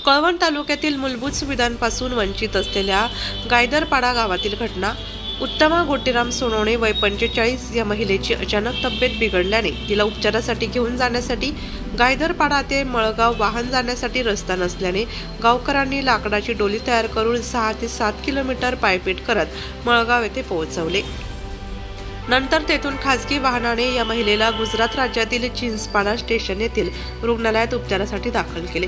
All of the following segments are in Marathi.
कळवण तालुक्यातील मूलभूत सुविधांपासून वंचित असलेल्या गायदरपाडा गावातील घटना। उत्तमा गोटीराम सोनवणे वय 45 या महिलेची अचानक तब्येत बिघडल्याने तिला उपचारासाठी घेऊन जाण्यासाठी गायदरपाडा ते मळगाव वाहन जाण्यासाठी रस्ता नसल्याने गावकऱ्यांनी लाकडाची डोली तयार करून 6 ते 7 किलोमीटर पायपीट करत मळगाव येथे पोहोचवले। नंतर तेथून खासगी वाहनाने या महिलेला गुजरात राज्यातील चिंचपाडा स्टेशन येथील रुग्णालयात उपचारासाठी दाखल केले।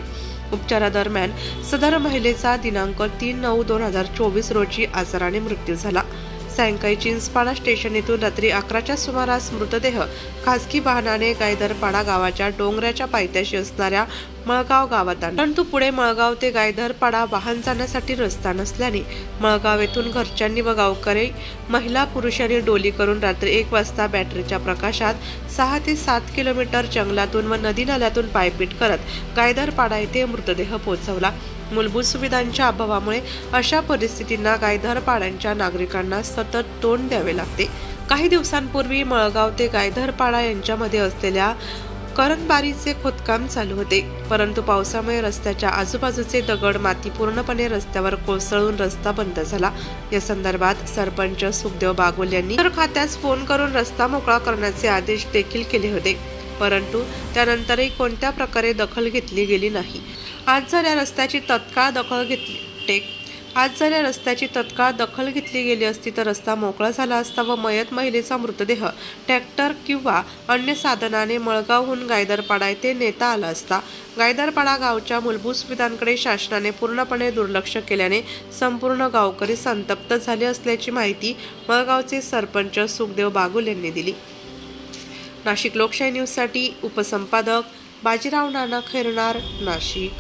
उपचारादरम्यान सदर महिलेचा दिनांक 3/9/2024 रोजी आजाराने मृत्यू झाला। सायंकाळी चिंचपाडा स्टेशन येथून रात्री 11च्या सुमारास मृतदेह खासगी वाहनाने गायदरपाडा गावाच्या डोंगराच्या पायथ्याशी असणाऱ्या मळगाव गावात आणला। परंतु पुढे मळगाव ते गायदरपाडा वाहन जाण्यासाठी रस्ता नसल्याने मळगाव येथून घरच्यांनी व गावकरी महिला पुरुषांनी डोली करून रात्री 1 वाजता बॅटरीच्या प्रकाशात 6 ते 7 किलोमीटर जंगलातून व नदी नाल्यातून पायपीट करत गायदरपाडा येथे मृतदेह पोहोचवला। मूलभूत सुविधांच्या अभावामुळे अशा परिस्थितींना गायदरपाड्याच्या नागरिकांना सतत तोंड द्यावे लागते। काही दिवसांपूर्वी मळगाव ते गायदरपाडा यांच्यामध्ये असलेल्या करंजबारीचे खोदकाम चालू होते, परंतु पावसामुळे रस्त्याच्या आजूबाजूचे दगड माती पूर्णपणे रस्त्यावर कोसळून रस्ता बंद झाला। या संदर्भात सरपंच सुखदेव बागुल यांनी खात्यास फोन करून रस्ता मोकळा करण्याचे आदेश देखील केले होते, परंतु त्यानंतरही कोणत्या प्रकारे दखल घेतली गेली नाही। आज जर या रस्त्याची तत्काळ दखल घेतली गेली असती तर रस्ता मोकळा झाला असता व मयत महिलेचा मृतदेह ट्रॅक्टर किंवा अन्य साधनाने मळगावहून गायदरपाडा येथे नेता आला असता। गायदरपाडा गावच्या मूलभूत सुविधांकडे शासनाने पूर्णपणे दुर्लक्ष केल्याने संपूर्ण गावकरी संतप्त झाले असल्याची माहिती मळगावचे सरपंच सुखदेव बागुल यांनी दिली। नाशिक लोकशाही न्यूजसाठी उपसंपादक बाजीराव नाना खैरनार, नाशिक।